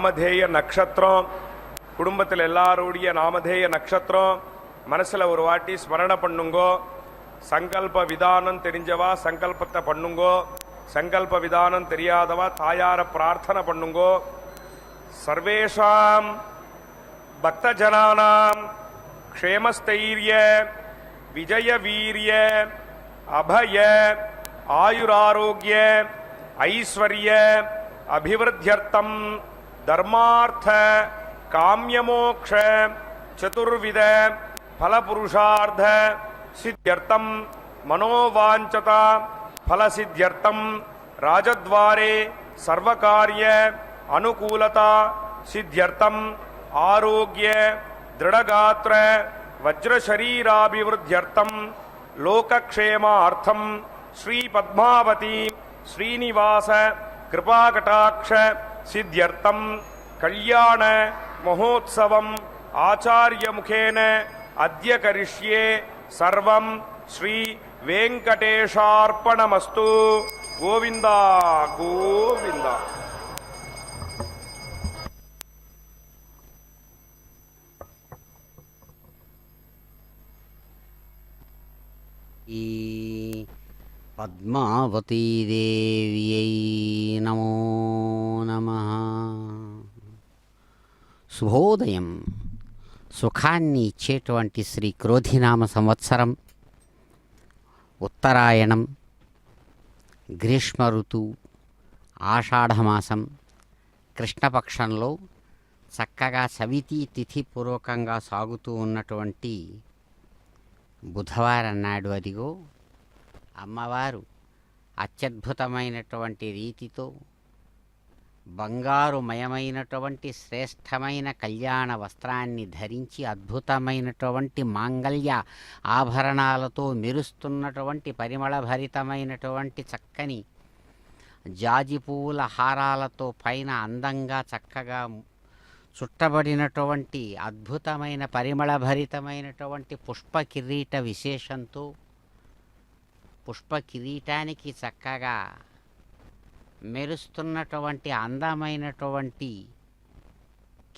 நாமதேய நட்சத்திரம், குடும்பத்தில் எல்லாருடைய நாமதேய நட்சத்திரம் மனசில் ஒரு வாட்டி ஸ்மரணை பண்ணுங்கோ. சங்கல்ப விதானம் தெரிஞ்சவா சங்கல்பத்தை பண்ணுங்கோ. சங்கல்ப விதானம் தெரியாதவா தாயார பிரார்த்தனை பண்ணுங்கோ. சர்வேஷாம் பக்தஜனானாம் க்ஷேமஸ்தைர்ய விஜய வீரிய அபய ஆயுராரோக்கிய ஐஸ்வர்ய அபிவிருத்தியர்த்தம் தர்மார்த்த காம்யமோக்ஷ சதுர்வித ஃபலபுருஷார்த்த சித்தியர்த்தம் மனோவாஞ்சதா ஃபலசித்தியர்த்தம் ராஜத்வாரே சர்வகாரிய அனுகூலதா சித்தியர்த்தம் ஆரோக்கிய திருடகாத்திர வஜ்ரசரீராபிவிருத்தியர்த்தம் லோகக்ஷேமார்த்தம் ஸ்ரீ பத்மாவதி ஸ்ரீனிவாச கிருபாகடாட்ச சித்தியர்த்தம் கல்யாண மகோத்சவம் ஆச்சாரிய முகேன அத்ய கரிஷ்யே சர்வம் ஸ்ரீ வெங்கடேஷார்ப்பணமஸ்து. கோவிந்தா கோவிந்தா. ఈ పద్మావతీదేవ్యై నమో నమః. శుభోదయం. సుఖాన్ని ఇచ్చేటువంటి శ్రీ క్రోధినామ సంవత్సరం, ఉత్తరాయణం, గ్రీష్మ ఋతువు, ఆషాఢమాసం, కృష్ణపక్షంలో చక్కగా సవితి తిథి పూర్వకంగా సాగుతూ ఉన్నటువంటి బుధవారం నాడు అదిగో అమ్మవారు అత్యద్భుతమైనటువంటి రీతితో బంగారుమయమైనటువంటి శ్రేష్టమైన కళ్యాణ వస్త్రాన్ని ధరించి అద్భుతమైనటువంటి మాంగళ్య ఆభరణాలతో మెరుస్తున్నటువంటి పరిమళభరితమైనటువంటి చక్కని జాజి పువ్వుల హారాలతో పైన అందంగా చక్కగా చుట్టబడినటువంటి అద్భుతమైన పరిమళభరితమైనటువంటి పుష్ప కిరీట విశేషంతో పుష్ప కిరీటానికి చక్కగా మెరుస్తున్నటువంటి అందమైనటువంటి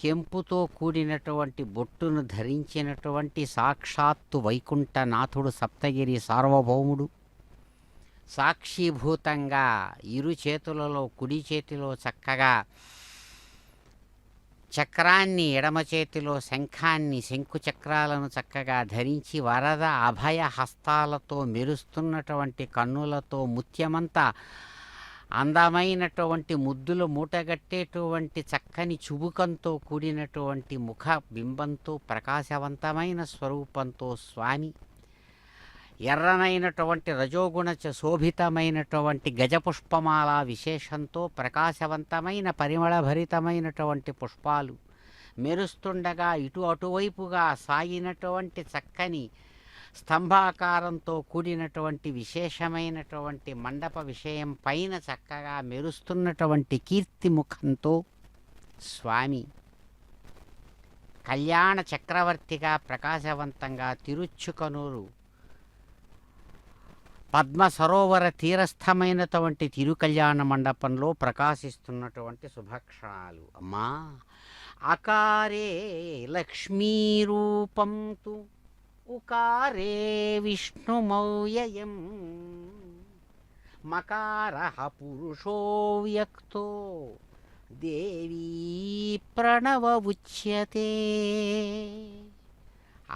కెంపుతో కూడినటువంటి బొట్టును ధరించినటువంటి సాక్షాత్తు వైకుంఠనాథుడు సప్తగిరి సార్వభౌముడు సాక్షిభూతంగా ఇరు చేతులలో కుడి చేతిలో చక్కగా చక్రాన్ని, ఎడమ చేతిలో శంఖాన్ని, శంకు చక్రాలను చక్కగా ధరించి వరద అభయ హస్తాలతో మెరుస్తున్నటువంటి కన్నులతో ముత్యమంతా అందమైనటువంటి ముద్దులు మూటగట్టేటువంటి చక్కని చుబుకంతో కూడినటువంటి ముఖ బింబంతో ప్రకాశవంతమైన స్వరూపంతో స్వామి ఎర్రనైనటువంటి రజోగుణ శోభితమైనటువంటి గజపుష్పమాల విశేషంతో ప్రకాశవంతమైన పరిమళభరితమైనటువంటి పుష్పాలు మెరుస్తుండగా ఇటు అటువైపుగా సాగినటువంటి చక్కని స్తంభాకారంతో కూడినటువంటి విశేషమైనటువంటి మండప విషయం పైన చక్కగా మెరుస్తున్నటువంటి కీర్తిముఖంతో స్వామి కళ్యాణ చక్రవర్తిగా ప్రకాశవంతంగా తిరుచుకనూరు పద్మ సరోవర తీరస్థమైనటువంటి తిరుకళ్యాణ మండపంలో ప్రకాశిస్తున్నటువంటి శుభక్షణాలు. అమ్మా అకారే లక్ష్మీరూపం తు ఉకారే విష్ణుమౌయయం మకారః పురుషో వ్యక్తో దేవీ ప్రణవ ఉచ్యతే.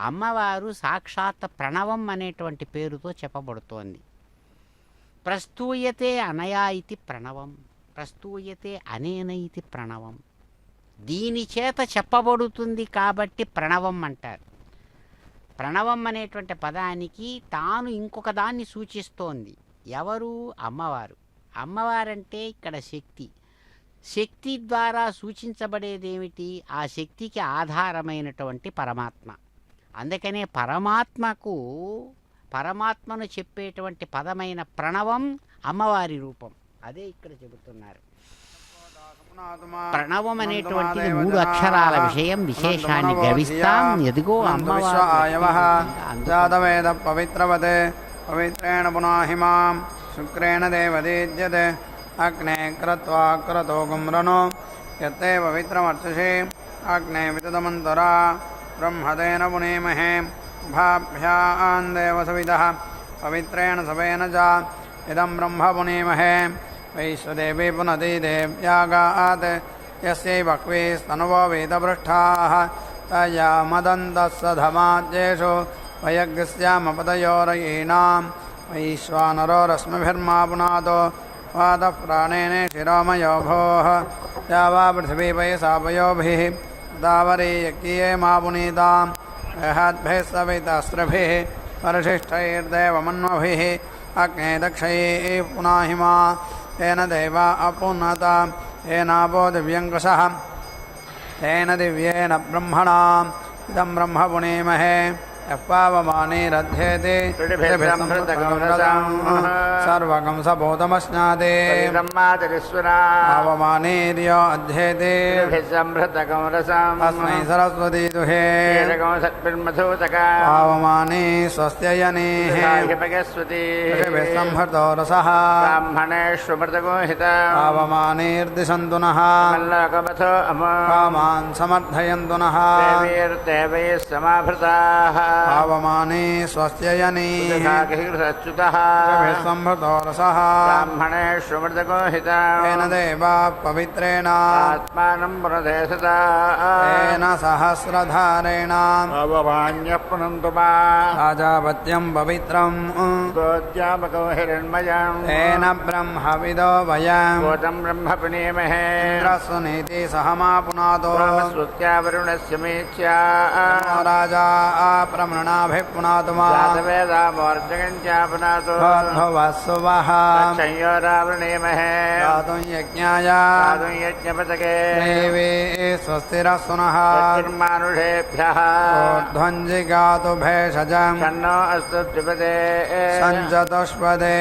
అమ్మవారు సాక్షాత్ ప్రణవం అనేటువంటి పేరుతో చెప్పబడుతోంది. ప్రస్తూయతే అనయా ఇది ప్రణవం, ప్రస్తూయతే అనేన ఇది ప్రణవం. దీని చేత చెప్పబడుతుంది కాబట్టి ప్రణవం అంటారు. ప్రణవం అనేటువంటి పదానికి తాను ఇంకొక దాన్ని సూచిస్తోంది. ఎవరు? అమ్మవారు. అమ్మవారంటే ఇక్కడ శక్తి. శక్తి ద్వారా సూచించబడేదేమిటి? ఆ శక్తికి ఆధారమైనటువంటి పరమాత్మ. అందుకనే పరమాత్మను చెప్పేటువంటి పదమైన ప్రణవం అమ్మవారి రూపం. అదే ఇక్కడ చెబుతున్నారు. ప్రణవం అనేటువంటిది 3 అక్షరాల విషయం. విశేషాన్ని గవిస్తాం. ఎదుగో అమ్మవారు పవిత్రవతే పవిత్రేణ పునాహిమాం శుక్రేణ దేవదీజ్యతే అగ్నే క్రత్వా క్రతో గుమ్రనో यत्ते पवित्रमर्चसि अग्ने वितदमन्तरा ब्रह्मदेन पुनेमहे भाभ्यां देवसविदः पवित्रेण सवेन च इदं ब्रह्म पुनेमहे वैश्वदेवी पुनति देव्यागात् यस्यै बह्वी स्तनुवो वेदपृष्ठाः तया मदन्तस्सधमाद्येषु वयज्ञस्यामपदयोरयीणां वैश्वानरो रश्मिभिर्मा पुनातो वातः प्राणेन शिरोमयो भोः या वा पृथिवी पयसा पयोभिः दावरी यज्ञिये मा पुनीतां बृहद्भिः सवितास्त्रभिः परिशिष्टैर्देवमन्वभिः अग्ने दक्षैः पुनाहिमा तेन देवा अपुनता तेनापो दिव्यङ्कषः तेन दिव्येन ब्रह्मणा इदं ब्रह्म पुनेमहे यः पावमानेरध्येते सर्वगं सभूतमश्नाते पावमानेर्यो अध्येते तस्मै सरस्वती दुहे पावमाने स्वस्त्ययनेः संहृतो रसः पावमानेर्दिशन्तु नः कामान् समर्थयन्तु नः पावमाने स्वस्त्ययनेः संहृतो रसः तेन देवा पवित्रेण आत्मानं प्रदेशता तेन सहस्रधारेण राजापत्यं पवित्रं गोद्यामको हिरण्मयं तेन ब्रह्मविदो वयं गोतं ब्रह्म पुनेमहे इंद्रस्वनीति सहमा पुनातो श्रुत्या वरुणस्य मेच्या राजा प्रमृणाभिः पुनातु मा वेदामोर्जगञ्चापनातो भवस्सुवः संयोरावृणेमहे दातुं यज्ञाय साधुं यज्ञपतके देवे स्वस्तिरस्सुनः मानुषेभ्यः ऊर्ध्वञ्जिगातु भेषजं षण्णो अस्तु द्विपदे सञ्चतुष्पदे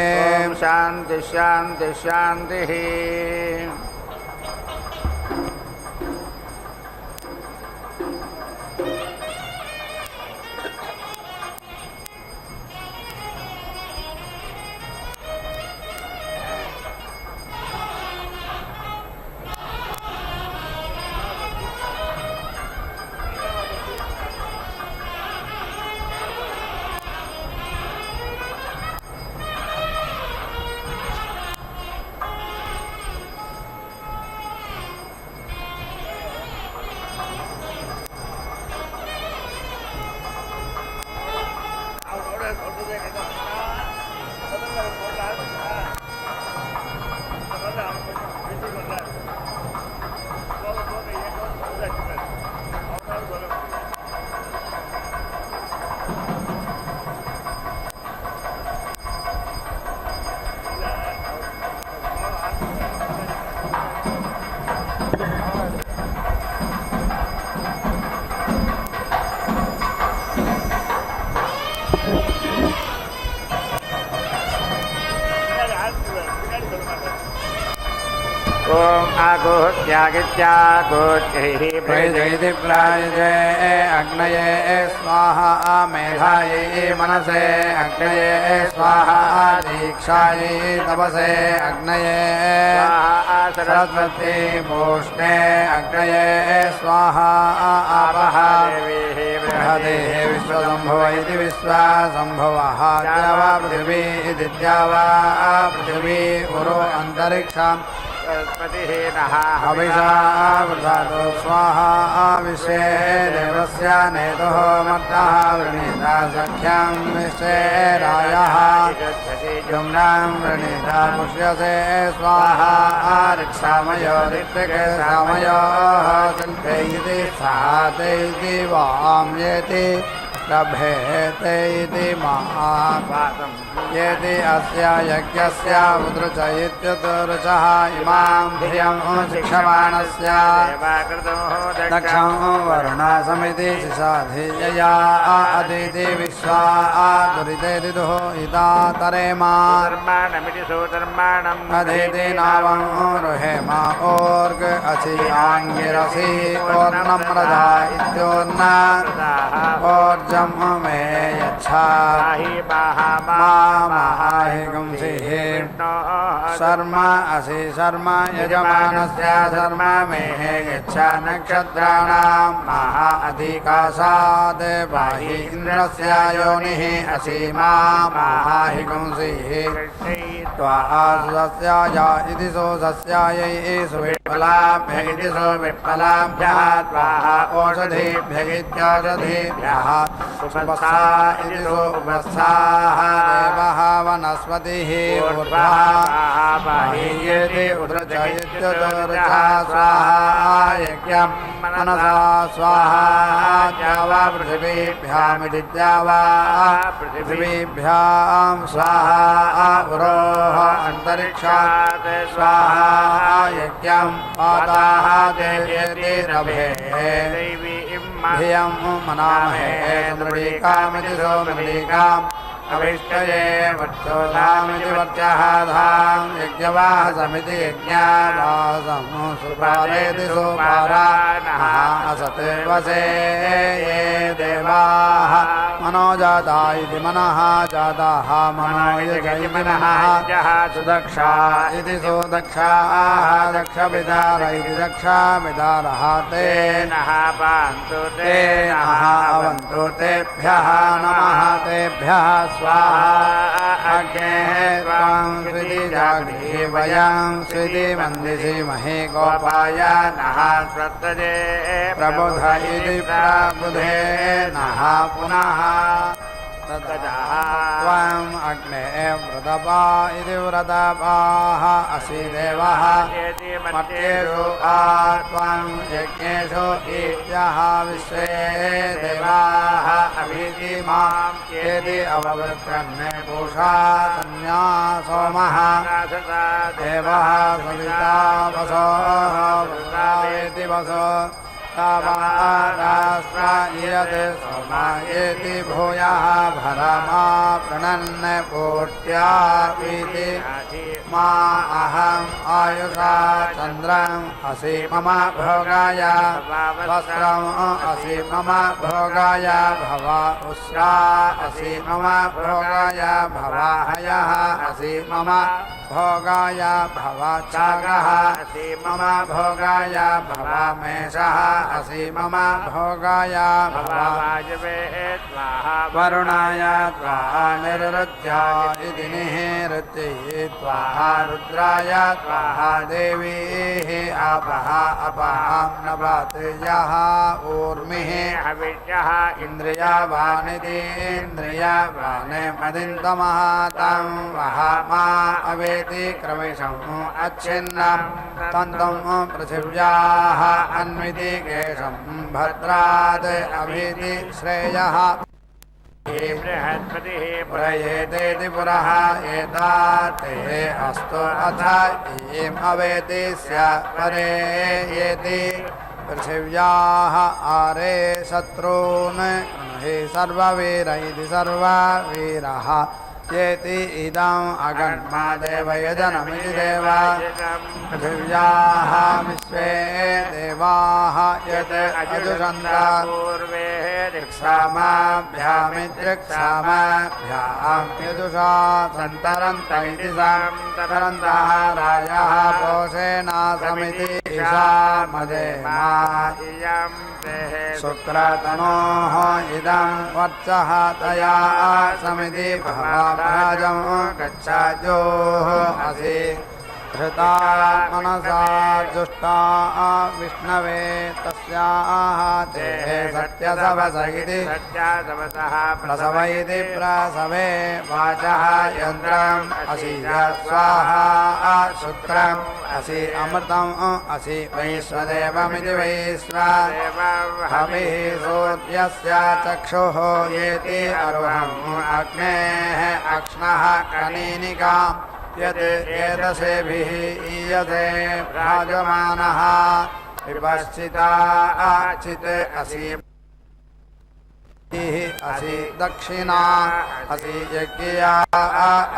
ॐ शान्ति शान्ति शान्तिः ॐ आगोह्त्यागित्यागोच्चैः प्रयजयति प्रायजे अग्नये स्वाहा मेधायै मनसे अग्नये स्वाहा दीक्षायै तपसे अग्नये सरस्वती पूष्णे अग्नये स्वाहा आपः बृहदेः विश्वसम्भव इति विश्वासम्भवः द्यावा पृथिवी इति द्यावा पृथिवी उरो अन्तरिक्षम् अभिषा वृधातो स्वाहा विश्वे देवस्य नेतुः मर्तः वृणीता सख्यं विश्वे रायः जुम्नां वृणीता पुष्यसे स्वाहा ऋक्षामयो ऋत्विके सामयोः शिल्पे इति साते इति वाम्येति लभेते इति महापातं येति अस्य यज्ञस्य उद्रुच इत्युद्रुचः इमां धियं शिक्षमाणस्य दक्षं वरुणसमिति शिशाधियया अदिति विश्वा दुरिते दिदुः इदा तरेमा अदिति नावं रुहेमा ओर्ग असि आङ्गिरसि ओर्णम्रदा इत्योर्ना ओर्जं मे यच्छा माहिगंसिः शर्मा असि शर्मा यजमानस्य शर्म मेः गच्छ नक्षत्राणां महा अधिकासाद् बाहि इन्द्रस्य योनिः असीमा माहिगुंसिः त्वा आसस्याय इति सो सस्यायै सुविप्लाभ्य इति सो विप्लाभ्यः त्वाः ओषधीभ्य इत्यौषधीभ्यः सुपस्सा इति सो उपस्थाः देवः वनस्पतिः ऊर्ध्वः बाह्येति उद्रच इत्युदुर्चा स्वाहा यज्ञं मनसा स्वाहा द्यावा पृथिवीभ्यामिति द्यावा पृथिवीभ्यां स्वाहा पुरोः अन्तरिक्षात् स्वाहा यज्ञं पाताः देयेति रभे धियं मनामहे मृळीकामिति सो मृळीकाम् अविष्टये वर्चोधामिति वर्चः धाम यज्ञवाह समिति यज्ञावासं सुपारेति सुपारा असते वसे ये देवाः मनोजाता इति मनः जाताः मनो यजै मनः सुदक्षा इति सुदक्षाः दक्षविदार इति दक्षाविदारः ते नः पान्तु ते नः अवन्तु तेभ्यः नमः तेभ्यः स्वाहा अग्नेः त्वां स्विति जागृहि वयं स्विति वन्दिषीमहे गोपाय नः प्रत्यजे प्रबुध इति प्रबुधे नः पुनः त्वम् अग्ने व्रतपा इति व्रतपाः असि देवः मर्त्येषु त्वं यज्ञेषु इत्यः विश्वे देवाः अभिधिमां चेति अववृत्रन् पूषा सन्या सोमः देवः सविता वसो वृतावेति वसो राष्ट्रायत् सोमायेति भूयः भरमा प्रणन् पूर्त्या इति मा अहम् आयुषा चन्द्रम् असि मम भोगाय वस्त्रम् असि मम भोगाय भव उष्रा असि मम भोगाय भवाहयः असि मम भोगाय भव चागः असि मम भोगाय भव मेषः असि मम भोगाय भव वरुणाय त्वाहा निरृत्या इति निहृत्यै त्वाहा रुद्राय त्वाहा देवीः अपः अपहां नभत् यः ऊर्मिः हविष्यः इन्द्रियावानिति इन्द्रियावान् मदिन्तमः तं वह मा अवेति क्रमिशम् अच्छिन्नं तन्तं पृथिव्याः अन्विति केशं भद्रात् अभिति श्रेयः बृहस्पतिः पुरयेतेति पुरः एताते अस्तु अथ इयम् अवेति स्या परे येति पृथिव्याः आरे शत्रून् हि सर्ववीर इति सर्ववीरः येति इदम् अगन्मा देवयजनमिति देवा पृथिव्याः विश्वे देवाः यत् अजुषन्त पूर्वे ऋक्सामाभ्यामित्रिक्सामाभ्यां यजुषा सन्तरन्त इति सन्तरन्तः रायः पोषेणासमिति ईशामदेमा शुक्रतनोः इदं वर्चः तया समिति भवाभ्राजं गच्छाजोः असि धृता मनसा जुष्टा विष्णवे तस्याः ते सत्यसवस इति प्रसव इति प्रसवे वाचः यन्त्रम् असि स्वाहा शुक्रम् असि अमृतम् असि वैश्वदेवमिति वैश्वदेवः सूर्यस्य चक्षुः येति अरुहम् अग्नेः अक्ष्णः कनीनिकाम् यत् एतसेभिः ईयते भ्राजमानः विपश्चिता चित् असि असि दक्षिणा असि यज्ञिया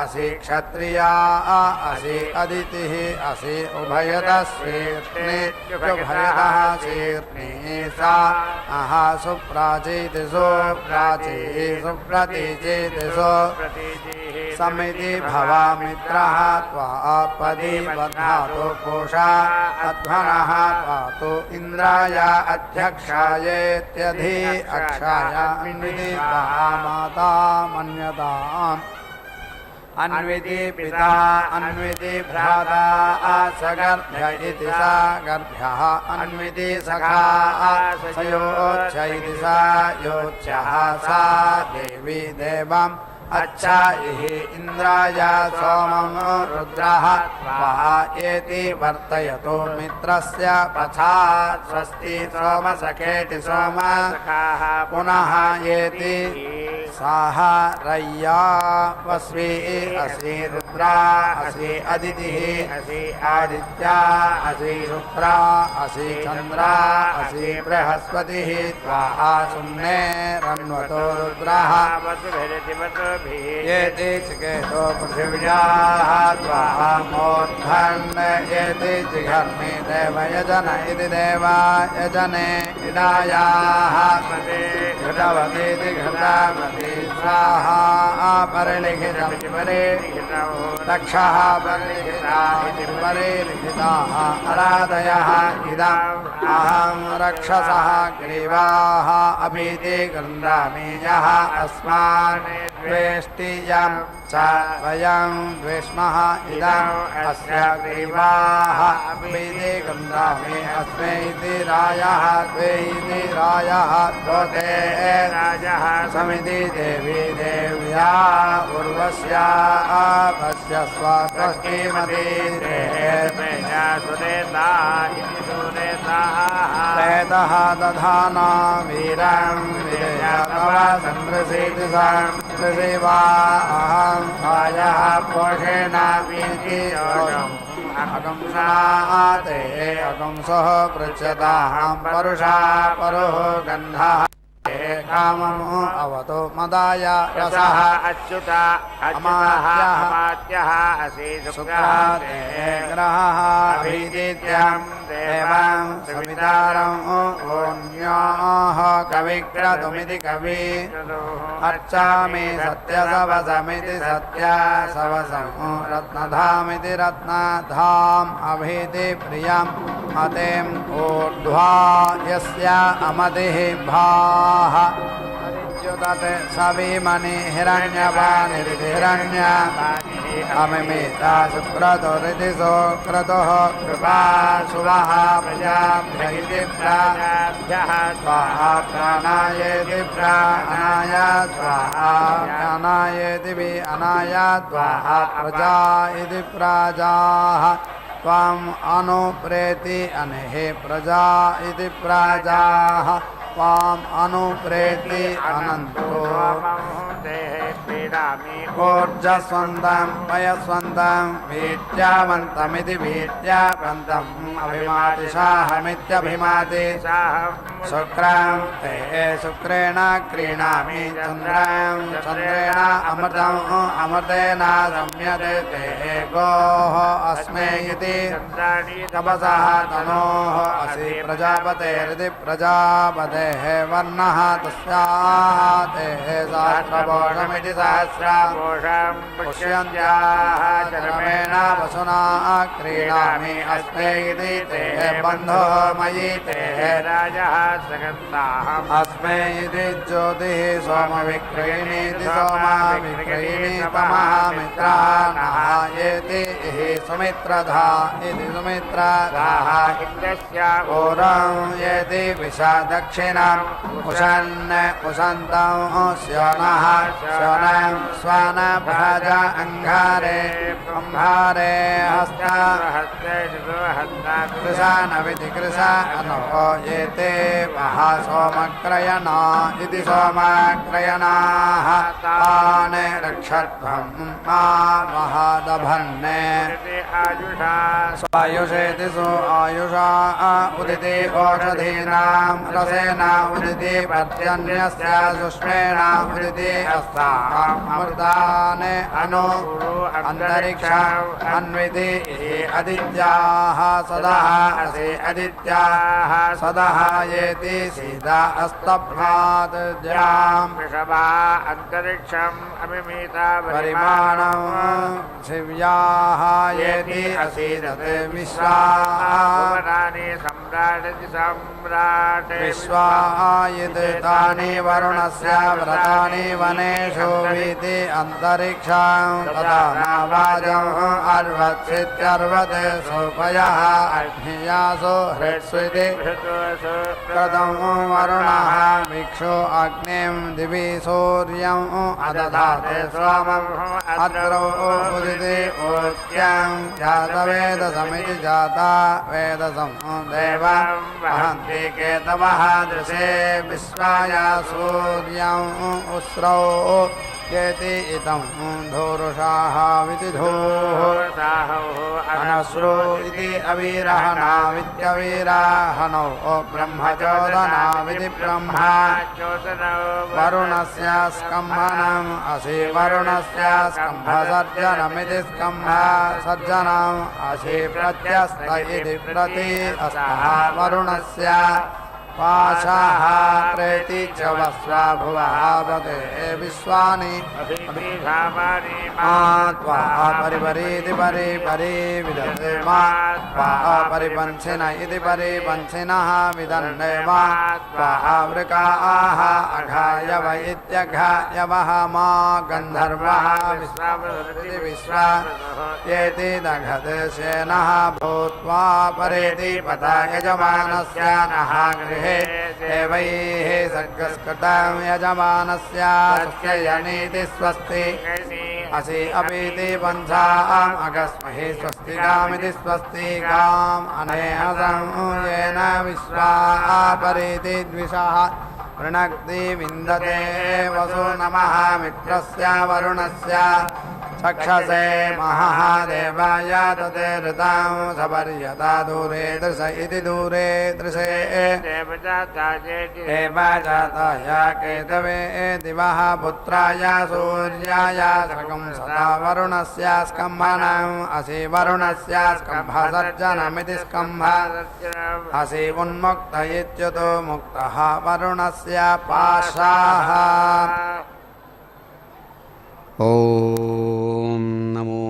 असि क्षत्रिया असि अदितिः असि उभयतः शीर्ष्णिभयतः शीर्ष्णि सा अहा सुप्राचीति सुप्राची सुप्रतीचीति सुप्रतीचिः समिति भवामित्रः त्वापदी बध्नातु पूषा अध्वनः पातु इन्द्राय अध्यक्षायेत्यधि अक्षाय इन्विति माता मन्यताम् अन्विति पिता अन्विति भ्राता सगर्भ्य इति सा गर्भ्यः अन्विति सखा सयोच्छ इति सा योच्यः सा देवी देवम् अच्छा इहि इन्द्राय सोमं रुद्रः वः एति वर्तयतो मित्रस्य पथा स्वस्ति सोमसखेति सोम पुनः एति साह रय्या वस्वी असि रुद्रा असि अदितिः असि आदित्या असि शुक्रा असि चन्द्रा असि बृहस्पतिः त्वा सुम्ने रन्वतो रुद्रः येति चिकेतो पृथिव्याः त्वामोद्धन् येति जिघर्मि देवयजन इति देवा यजने इडायाः घृतवतीति घृतावती स्वाहा परिलिखितं परे दक्षः परिलिखिता इति परिलिखिताः अराधयः इदम् अहं रक्षसः ग्रीवाः अभीति गृह्णामि यः अस्मान् द्वेष्टियं च वयं द्वेष्मः इदम् अस्य ग्रीवाः अभीति गृह्णामि अस्मै इति रायः द्वे इति रायः दोते राजः समिति देवी देव्या उर्वश्या पश्य स्वस्तिमती प्रेतः दधाना वीरं विजयतव सन्दृशीति सन्दृशिवा अहं भायः पोषेण वीति अगंसनाते अगंसः पृच्छताहं परुषा परुः गन्धः कामम् अवतो मदाय रसः अच्युता अमात्यः असि शुक्राते ग्रहः अभिदित्यं देवं सवितारम् ओन्योः कविक्रतुमिति कवि अर्चामि सत्यसवसमिति सत्यसवसं रत्नधामिति रत्नधाम् अभिति प्रियम् अतेम् ऊर्ध्वा यस्य अमतिः भाः अदित्युदते सविमणि हिरण्यपानिरिति हिरण्य अमिमिता शुक्रतुरिति सुक्रतुः कृपा शुभः प्रजाभ्य इति प्राजाभ्यः स्वाहा प्राणायेति प्राणाय स्वाहा प्राणायेति वि अनाय स्वाहा प्रजा इति प्राजाः त्वाम् अनुप्रेति अनेहे प्रजा इति प्राजाः त्वाम् अनुप्रेति अनन्तो ऊर्जस्वन्तं पयस्वन्तं वीट्यावन्तमिति वीट्यावन्तम् अभिमातिशाहमित्यभिमाति शुक्रं ते शुक्रेण क्रीणामि चन्द्रं चन्द्रेण अमृतम् अमृतेन संयते ते गोः अस्मै इति तपसः तनोः असि प्रजापतेरिति प्रजापतेः वर्णः तस्याः तेः सहस्रपोषमिति सहस्रपोषं पुष्यन्त्याः चरमेण वसुना क्रीणामि अस्मै इति तेः बन्धो मयि तेः राजः सगन्ताहम् अस्मै इति ज्योतिः सोमविक्रयिणीति सोमाविक्रयिणी तमः मित्रः नः येति सुमित्रधा इति सुमित्रधाः इन्द्रस्य घोरं येति विशा दक्षिणम् उशन् उशन्तं स्योनः स्योनं स्वानभ्रज अङ्घारे अम्भारे हस्त कृशानविति कृशा अनो येते वः सोमक्रयणा इति सोमक्रयणाः तान् रक्षध्वं मा महदभन्ने आयुषा स्वायुषेति सु आयुषा उदिति ओषधीनां रसेन उदिति पर्जन्यस्य सुष्मेण उदिति अस्तामृतानि अनु अंतरिक्ष अन्विति अदित्याः सदः असि अदित्याः सदः येति सीता अस्तभ्रात् ज्यां वृषभा अन्तरिक्षम् अमिमीता परिमाणं शिव्याः येति असीदत् विश्वाः भुवनानि सम्राटति सम्राटे विश्वायितानि वरुणस्य व्रतानि वनेषु वीति अन्तरिक्षं तथा नावाजम् अर्वत्सित्यर्वत् सोपयः अग्नियासो हृत्स्विति कथं वरुणः वीक्षो अग्निं दिवि सूर्यम् अदधाते सोमम् अद्रौ उदिति ऊक्यं जातवेदसमिति जाता वेदसं देवं वहन्ति केतवः दृशे विश्वाय सूर्यम् उस्रौ येति इदं धूरुषाः विदिधूः अनश्रु इति अवीरहनावित्यवीराहनौ ब्रह्मचोदनाविति ब्रह्मा वरुणस्य स्कम्भनम् असि वरुणस्य स्कम्भसर्जनमिति स्कम्भसर्जनम् असि प्रत्यस्त इति प्रति अस्तः वरुणस्य पाशाः प्रेति च वस्वा भुवः पते विश्वानि त्वा परिपरीति परिपरि विदन्ते मा त्वा परिपंसिन इति परिपंसिनः विदन्ते मा त्वा वृकाः अघायव इत्यघायवः मा गन्धर्वः विश्वावृति विश्वा येति दघत् सेनः भूत्वा परेति पता यजमानस्य नः गृहे देवैः सर्गस्कृतं यजमानस्य यनीति स्वस्ति असि अपीति पंसाम् अगस्महि स्वस्तिकामिति स्वस्तिकाम् अनेहसं येन विश्वा परीति द्विषः वृणक्ति विन्दते वसु नमः मित्रस्य वरुणस्य चक्षसे महः देवाय तते ऋतां सपर्यता दूरे दृश इति दूरे दृशे देवजाताय केतवे दिवः पुत्राय सूर्याय सकं सदा वरुणस्य स्कम्भनम् असि वरुणस्य स्कम्भसर्जनमिति स्कम्भ असि उन्मुक्त इत्युतो मुक्तः वरुणस्य पाशाः। ఓం నమో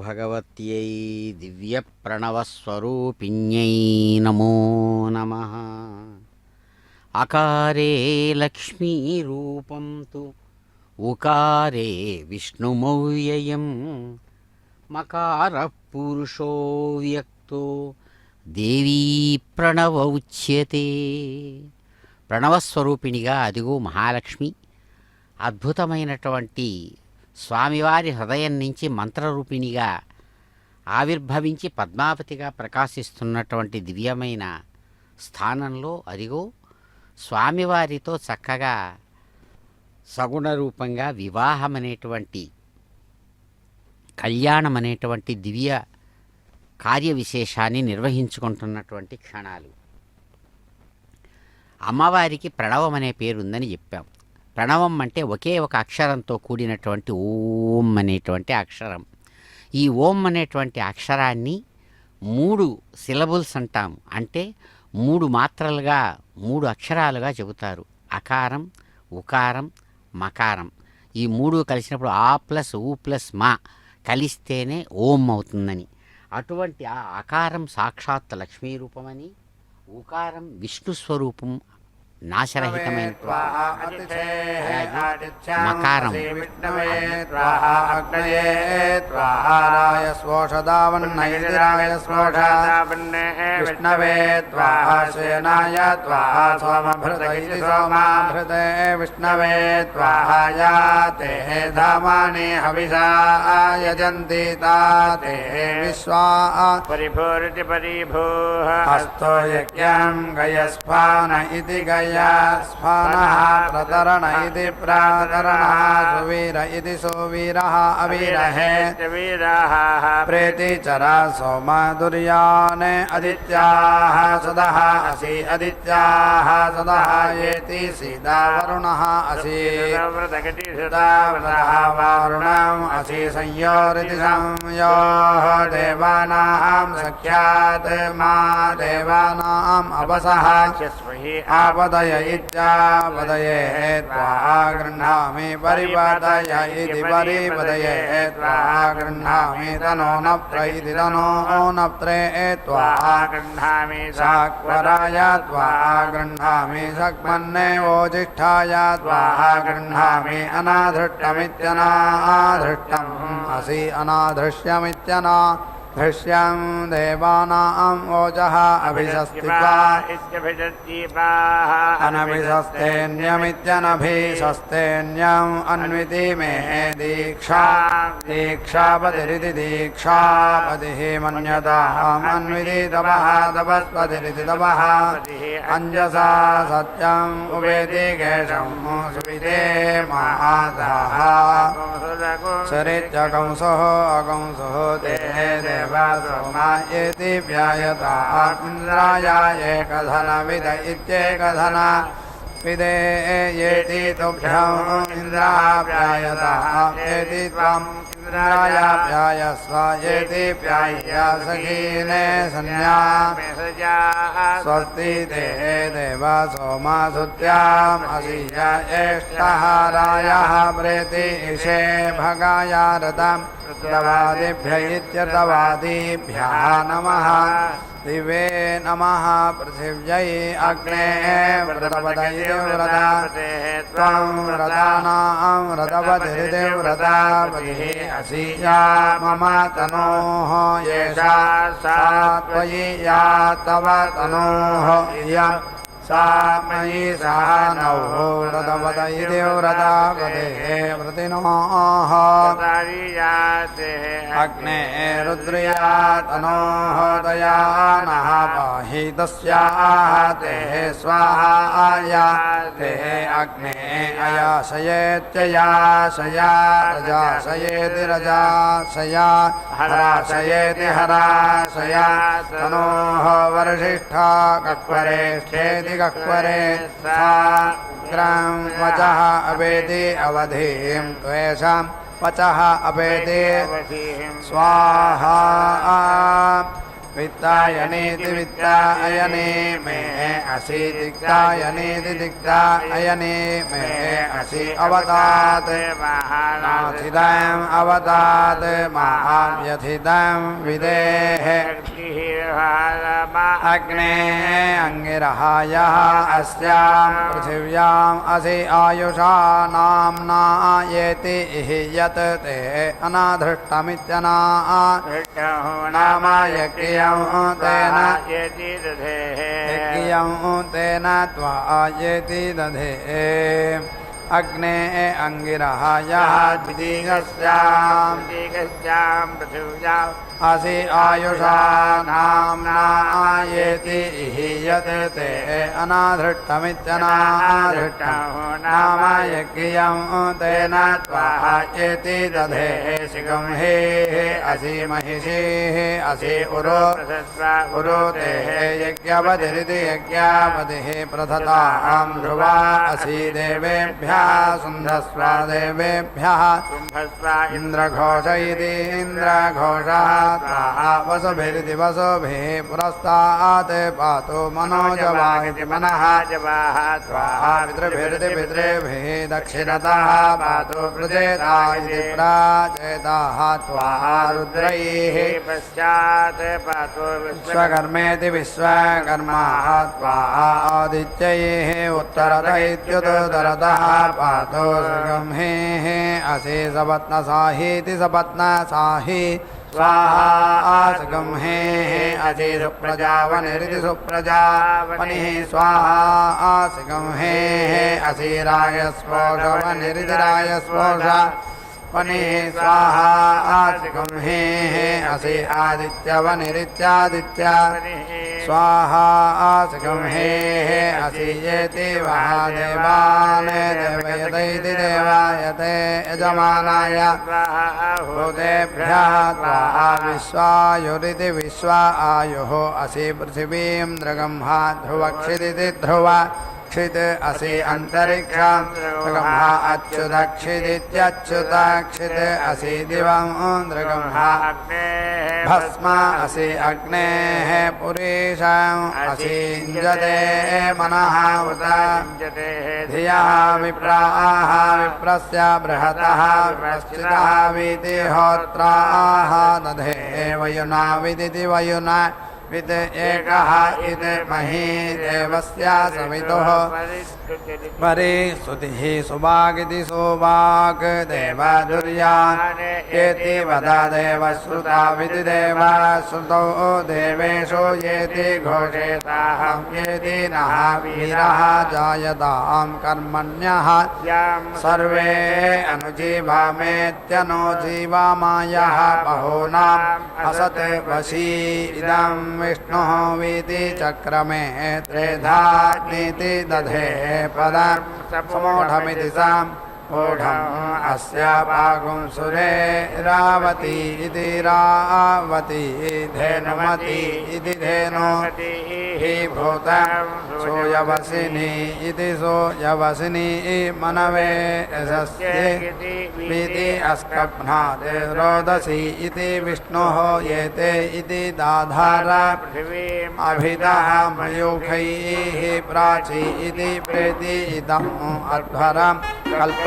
భగవత్యై దివ్యప్రణవస్వరూపిణ్యై నమో నమః. అకారే లక్ష్మీరూపం తు ఉకారే విష్ణుమౌయ్యయం మకారః పురుషో వ్యక్తో దేవీ ప్రణవౌచ్యతే. ప్రణవస్వరూపిణిగా అదిగో మహాలక్ష్మి అద్భుతమైనటువంటి స్వామివారి హృదయం నుంచి మంత్రరూపిణిగా ఆవిర్భవించి పద్మావతిగా ప్రకాశిస్తున్నటువంటి దివ్యమైన స్థానంలో అదిగో స్వామివారితో చక్కగా సగుణ రూపంగా వివాహం అనేటువంటి కళ్యాణం అనేటువంటి దివ్య కార్య విశేషాన్ని నిర్వహించుకుంటున్నటువంటి క్షణాలు. అమ్మవారికి ప్రణవం అనే పేరు ఉందని చెప్పాం. ప్రణవం అంటే ఒకే ఒక అక్షరంతో కూడినటువంటి ఓం అనేటువంటి అక్షరం. ఈ ఓం అనేటువంటి అక్షరాన్ని 3 సిలబుల్స్ అంటాం. అంటే 3 మాత్రలుగా 3 అక్షరాలుగా చెబుతారు. అకారం, ఉకారం, మకారం. ఈ 3 కలిసినప్పుడు ఆ ప్లస్ ఊ ప్లస్ మా కలిస్తేనే ఓం అవుతుందని. అటువంటి ఆ అకారం సాక్షాత్ లక్ష్మీ రూపమని, ఉకారం విష్ణు స్వరూపం నాశరహితమైన మకారం విష్ణవే త్వాసేనాయ త్వాహ సోమభృతైతి సోమాభృతే విష్ణవే త్వాహాయాతే ధామాని హవిషా యజంతి తాతే విశ్వా పరిభూరితి పరిభూః హస్తో యజ్ఞం గయస్పాన ఇతి గయస్పానః ప్రతరణ ఇతి प्रातरणः सुवीर इति सुवीरः अवीरहे वीराः प्रेतिचरा सोमादुर्याने अदित्याः सदः असि अदित्याः सदः येति सीता वरुणः असि व्रतः वारुणम् असि संयोरिति संयोः देवानां सख्यात् मा देवानाम् अवसः आपदय इत्यापदये त्वा गृह्णामि परिपदय इति परिपदये त्वा गृह्णामि तनो नप्त्र इति तनो नप्त्रे त्वा गृह्णामि साक्वराय त्वा गृह्णामि सक्मन्ने वोजिष्ठाय त्वा गृह्णामि अनाधृष्टमित्यनाधृष्टम् असि अनाधृष्यमित्यना धृष्यं देवानां वोचः अभिषस्तिपा अनभिषस्तेऽन्यमित्यनभिषस्तेऽन्यम् अन्विति मे दीक्षा दीक्षापतिरिति दीक्षापतिः मन्यताम् अन्विति तपः तपस्पतिरिति तपः अञ्जसा सत्यम् उपेति केशं सुविदे माताः सरित्यकंसः अकंसः ते सोमा एति व्यायता इन्द्राय एकदधनविद इत्येकधन विदे येति तुभ्यम् इन्द्राभ्यायता एति त्वम् इन्द्राय व्यायस्व एति व्याय्या सखीने संज्ञा स्वस्ति ते देव सोमा सुत्याम् असीय एष्टहारायः प्रेति इषे भगाय रतम् दवादिभ्य इत्यर्थवादिभ्यः नमः दिवे नमः पृथिव्यै अग्ने व्रतपतये व्रता त्वं व्रतानां व्रतपतिर्देव्रतापतिः असि या मम तनोः येषा सा त्वयि या तव तनोः इयं सा मयि सह नौ व्रतपतये व्रतापतेः व्रतिनोः अग्ने रुद्रिया तनोः दया नः पाहि तस्याः ते स्वाहाया ते अग्ने अयाशयेत्ययाशया रजाशयेति रजाशया हराशयेति हराशया तनोः वरिष्ठा कक्वरेष्ठेति कक्वरे सा ग्रां वचः अवेति अवधिं त्वेषां वचः अपेति स्वाहा वित्तायनेति वित्तायने मे असि दिक्तायनेति दिक्तायने मे असि अवतात् नाथिताम् अवतात् महाव्यथितां विदेः अग्ने अंगिरहायः अस्यां पृथिव्याम् असि आयुषा नाम्ना येति यत् ते अनाधृष्टमित्यना नाम यज्ञ तेन तेन त्वा येति दधे अग्ने अंगिरहायः द्वितीयस्यां पृथिव्याम् असि आयुषा नाम्ना येति यत् ते अनाधृष्टमित्यनाधृष्टं नाम यज्ञं तेन त्वा येति दधे शिखं हे असि महिषीः असि उरो ते यज्ञपतिरिति यज्ञपतिः प्रथतां ध्रुवा असि देवेभ्यः सुन्धस्व देवेभ्यः इन्द्रघोष इति इन्द्रघोषः वसुभिरिति वसुभिः पुरस्तात् पातु मनोजवाः इति मनः जवाः स्वाहा पितृभिरिति पितृभिः दक्षिणतः पातु प्रचेता इति प्राचेताः स्वाहा रुद्रैः पश्चात् पातु विश्वकर्मेति विश्वकर्माः स्वाहा आदित्यैः उत्तरत इत्युत्तरतः पातु सुगंहेः असि सपत्नसाहीति सपत्नसाही स्वाहा सुगंहेः असि सुप्रजावनिरिति सुप्रजावनिः स्वाहा सुगंहेः असि रायस्पोषवनिरिति रायस्पोष वनिः स्वाहा सुगंहेः असि आदित्यवनिरित्यादित्य स्वाहा सुगंहेः असि येति वः देवान् देवयते इति देवायते यजमानाय भूतेभ्यः त्वा विश्वायुरिति विश्वा आयुः असि पृथिवीं दृगम्हा ध्रुवक्षिदिति ध्रुवा क्षित् असि अन्तरिक्षं दृगम्हा अच्युतक्षिदित्यच्युतक्षित् असि दिवं दृगम्हा भस्म असि अग्नेः पुरीशम् असिञ्जते मनः उत धियः विप्राः विप्रस्य बृहतः विप्रश्चितः विधिहोत्राः दधे वयुना विदिति वयुना विद एकः इद मही देवस्य सवितुः परिस्तुतिः सुभागिति सुभाग देवदुर्यानेति वदा देवश्रुता विदि देवश्रुतौ देवेषु येति घोषेताहं येति नः वीरः जायतां कर्मण्यः सर्वे अनुजीवामेत्यनुजीवामायः बहूनाम् असत् वशी इदं विष्णुः वीति चक्रमे त्रेधा नीति दधे पदं समूढमिति साम् ऊढम् अस्य पागुं सुरे रावती इति रावती धेनुमती इति धेनु हि भूतं सोयवसिनी इति सोयवसिनी मनवे यशस्ये विधि अस्कभ्नात् रोदसी इति विष्णुः येते इति दाधार पृथिवीम् अभिदः मयूखैः प्राची इति प्रेति इदम् अध्वरम्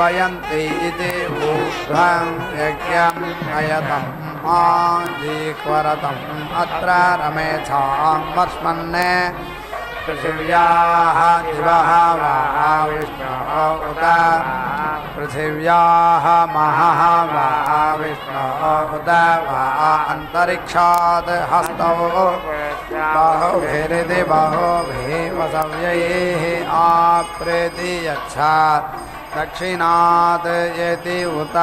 कल्पयन्ति इति ऊर्ध्वं यज्ञम् अयतम् आजीक्वरतम् अत्र रमेच्छां वर्ष्मन्ने पृथिव्याः दिवः वा विष्णुः उत पृथिव्याः महः वा विष्णुः उत वा अन्तरिक्षात् हस्तौ बाहुभिरिति बाहुभिः वसव्यैः आप्रेति यच्छात् दक्षिणात् येति उत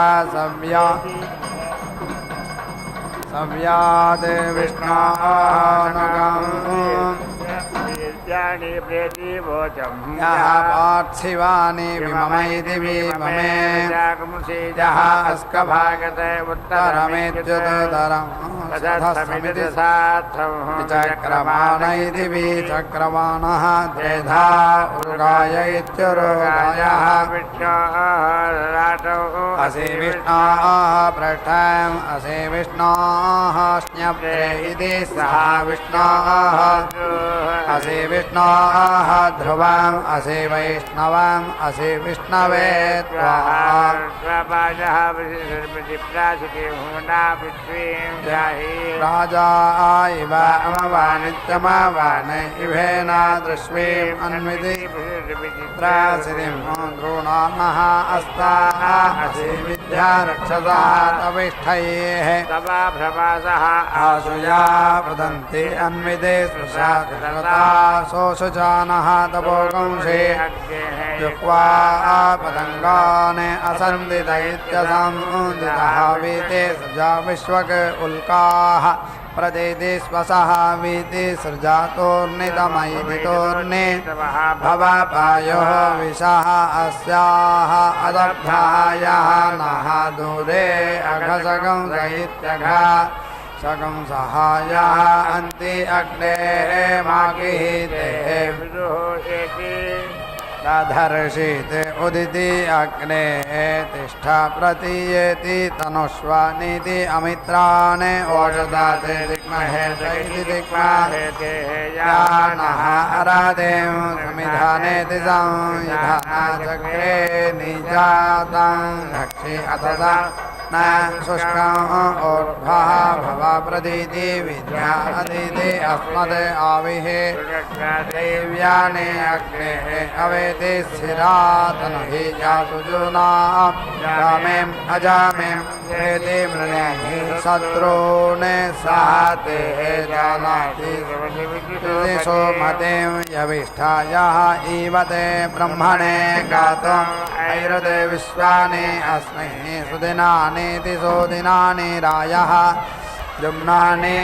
सव्यात् विष्णुनगम् यः पार्थिवानि विममैति विममे यः अस्कभागत उत्तरमेत्युदरम् सधस्मिति विचक्रमाण इति विचक्रमाणः त्रेधा उरुगाय इत्युरुगायः असि विष्णोः पृष्ठम् असि विष्णोः स्न्यप्रे इति सः विष्णोः असि विष्णोः ध्रुवम् असि वैष्णवम् असि विष्णवे त्वा राजा इव अमवानित्यमवान इवेन दृश्वीम् अन्विति प्रासिरिं द्रोणानः अस्ताः असि विद्या रक्षसा तविष्ठैः आशुया वदन्ति अन्विते स्पृशा सोऽशुचानः तपोगंषे जुह्वा पतङ्गान् असन्दित इत्यसंदितः वीते सृजा विश्वक उल्काः प्रदेति स्वसः वीति सृजातोर्नितमयितोर्नि भवपायोः विषः अस्याः अदभ्यायः नः दूरे अघसगं सहित्यघ सकं सहायः अन्ति अग्ने मागिहिते दधर्षित उदिति अग्ने तिष्ठा प्रतीयेति तनुष्वानीति अमित्राणे ओषधाते दिक्महे दैति दिक्महे यानः अरादेव समिधानेति संविधानचक्रे निजातं रक्षि अतसा न शुष्कम् ऊर्ध्वः भव प्रदीति विद्या अदिति अस्मद् आविहे देव्याने अग्ने अवेति स्थिरा तनुहि जातु जूना जामेम् अजामेम् एति मृणेः शत्रून् सहते जानाति सोमतिं यविष्ठायाः ईवते ब्रह्मणे गातुम् ऐरते विश्वानि अस्मै सुदिनानीति सुदिनानि रायः जुम्नानि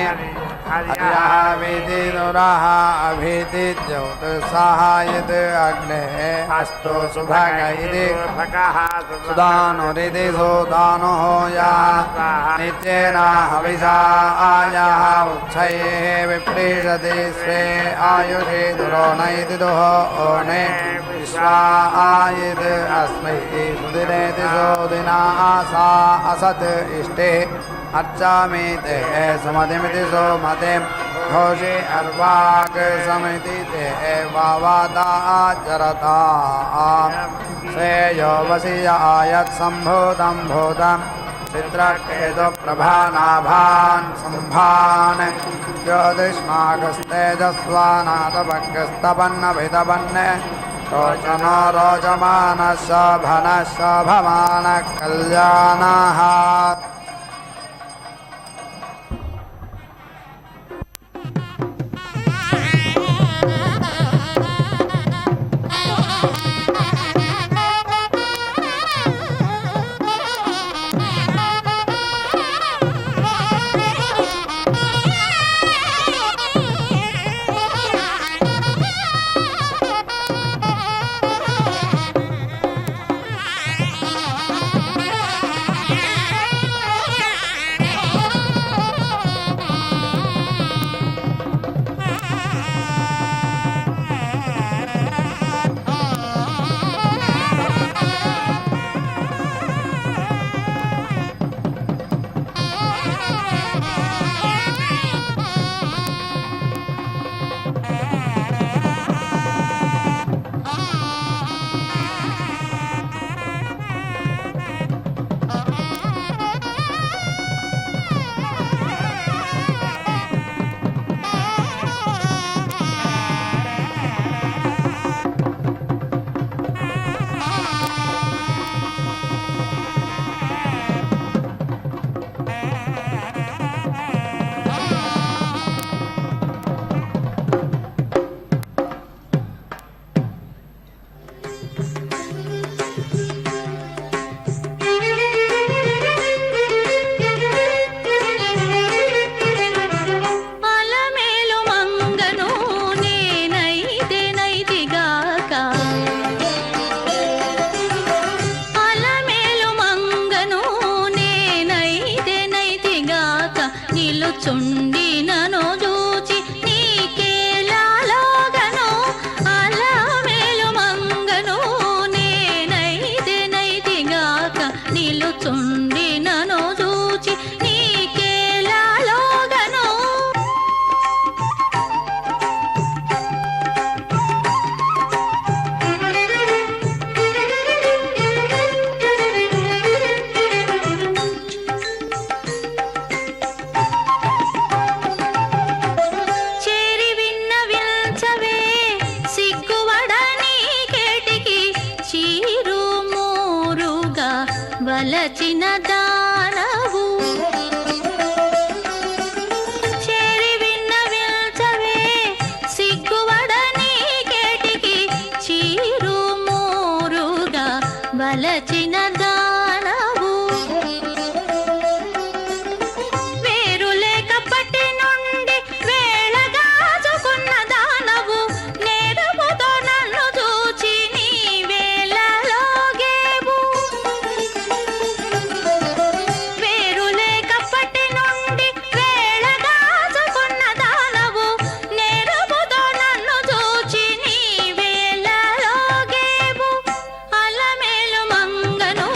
हर्यः विदिनुरः अभिति ज्योतिषः यद् अग्नेः अस्तु सुभग इति सुदानुरिति सुदानो या नित्येन हविषा आयाः उच्छैः विप्रीषति स्वे आयुषि दुरो नैति दुहो ओने विश्वा आयिद् अस्मै सुदिनेति सोदिना सा असत् इष्टे अर्चामि ते सुमतिमिति सुमतिं घोषि अर्वाक् समिति ते वावादा आचरता श्रेयो वसीय आयत् सम्भूतं भूतं चित्रकेतु प्रभानाभान् सम्भान् ज्योतिष्माकस्तेजस्वानादभग्स्तपन्नभितपन् रोचनो रोचमानः शोभनः शोभमानः कल्याणः వలచిన దానవు చేరి విన్నవిల్చవే సిగ్గువడని కేటికి చీరు మూరుగా వలచిన దానవు వేరు లేకపటి నుండి వేళగాచుకున్న దానవు నేరుపుతో నన్ను చూచి నీ వేళలోగేవు వేరు లేకపటి నుండి వేళగాచుకున్న దానవు నేరుపుతో నన్ను చూచి నీ వేళలోగేవు అలమేలు మంగను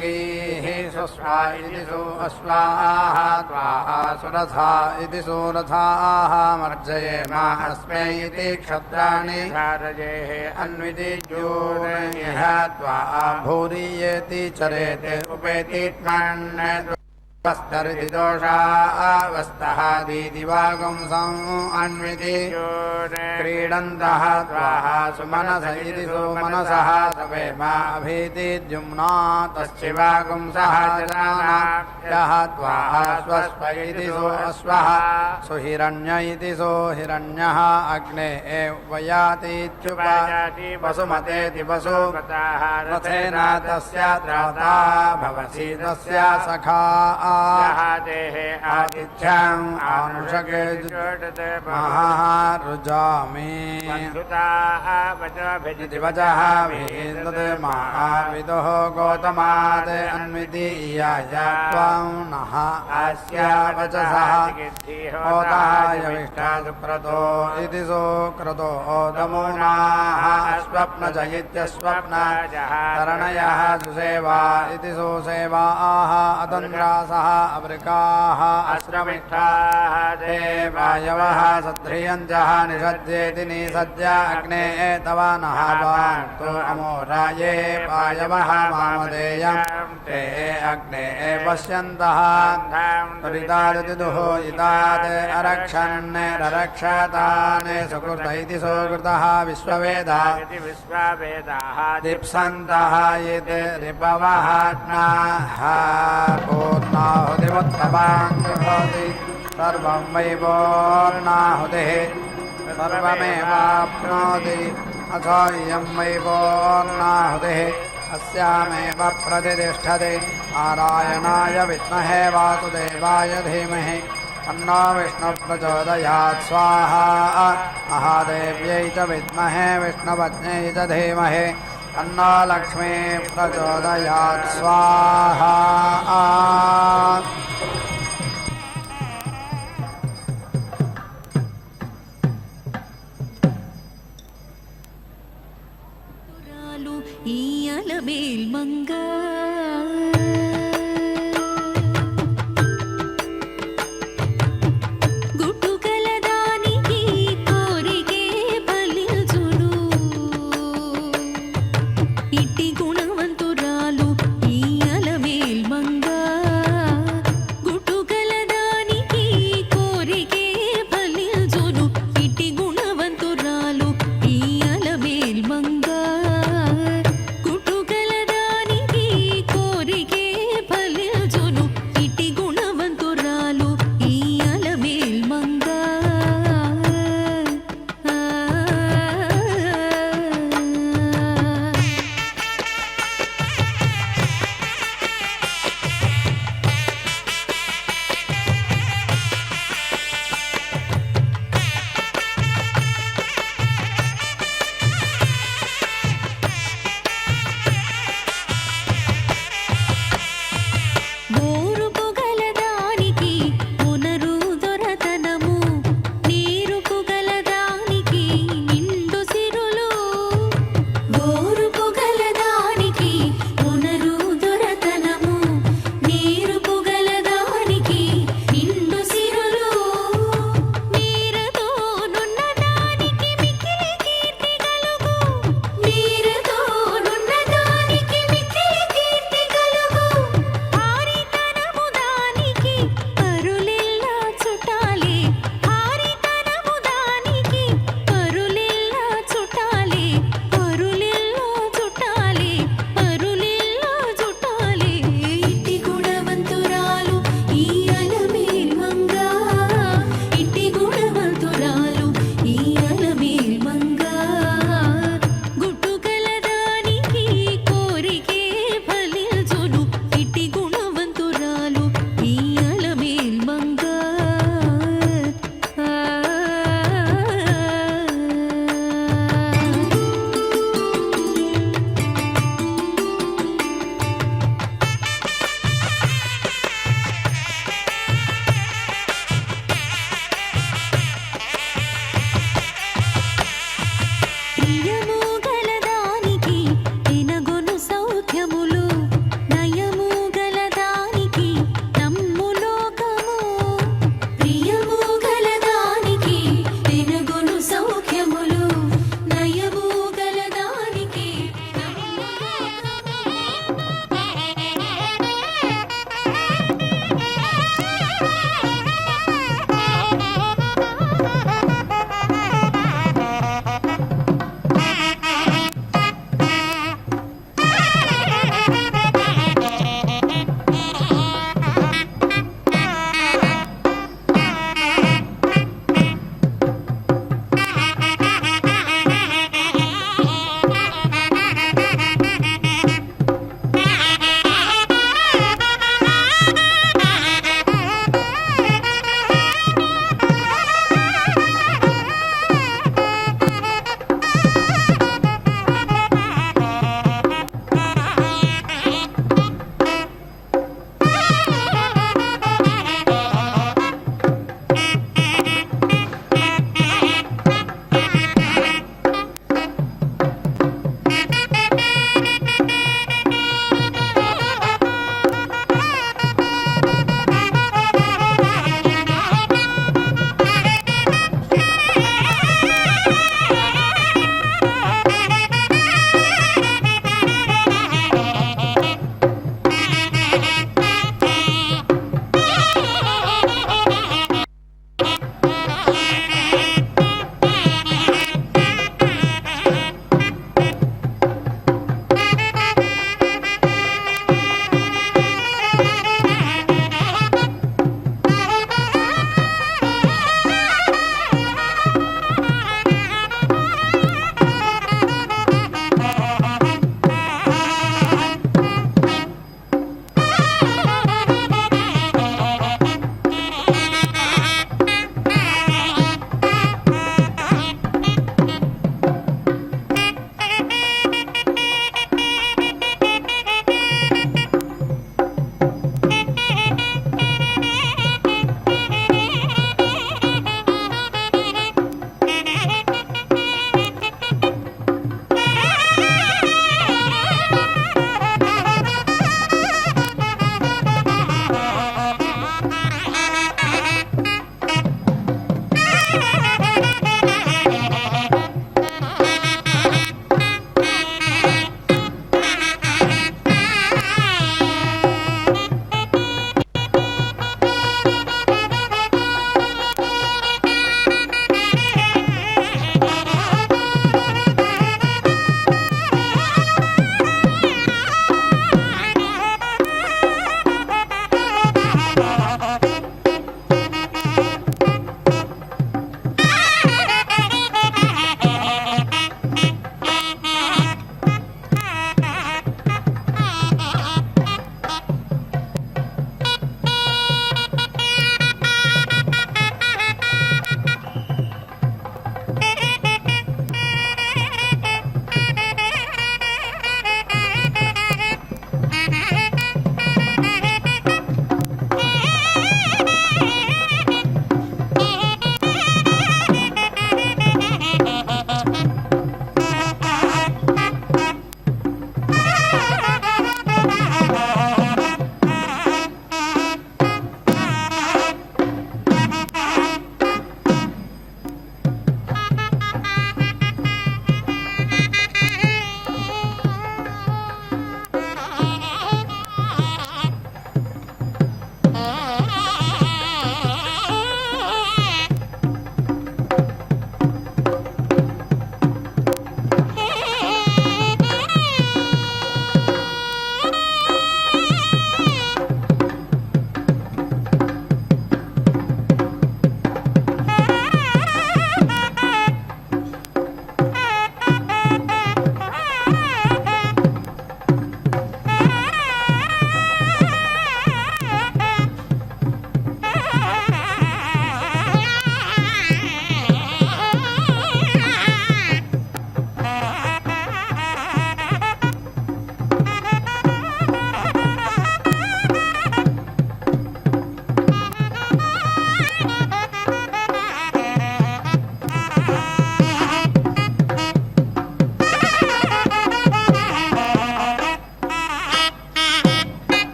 अङ्गीः सुस्वा इति सु अश्वाः त्वा सुरथा इति सुरथाः मर्जयेम अस्मै इति क्षत्राणि धारयेः अन्वितिज्योनिः त्वा भूरियेति चरेते उपेति वस्तरिति दोषा वस्तः दीदिवागुंसम् अन्विति क्रीडन्तः त्वाः सुमनस इति सुमनसः सवेम अभीतिद्युम्ना तश्चिवागुंसः यः त्वाः स्वस्व इति सु अश्वः सुहिरण्य इति सुहिरण्यः अग्ने वयातीत्युप वसुमतेति वसु रथेन तस्य त्राता भवसि तस्य सखा आतिथ्यम् आनुषके महारुजामि वचः भेदते महाविदुः गौतमात् अन्वितीयाय त्वं नः अस्य वचसः होताय विष्टा सुक्रतो इति सुक्रतो दमूनाः स्वप्न च इत्यस्वप्न तरणयः सुसेवा इति सुसेवाः अतन्द्रासः अवृकाः अश्रमिष्ठाः देवायवः सध्रियञ्जः निषज्येति निसज्य अग्ने तव नः वान्तु अमोराये पायवः मामदेयम् ते अग्ने पश्यन्तः त्वरितादिदुः इतात् अरक्षन् ररक्षतान् सुकृत इति सुकृतः विश्ववेदा दीप्सन्तः इति रिपवः पूर्णाहुतिमुत्तमाङ्गभवति सर्वं वै पूर्णाहुतिः सर्वमेवाप्नोति अथो इयं वै पूर्णाहुतिः अस्यामेव प्रतिष्ठते नारायणाय विद्महे वासुदेवाय धीमहि तन्नो विष्णुप्रचोदयात् स्वाहा महादेव्यै च विद्महे विष्णुपत्न्यै च धीमहि तन्नो लक्ष्मी प्रचोदयात् स्वाहा।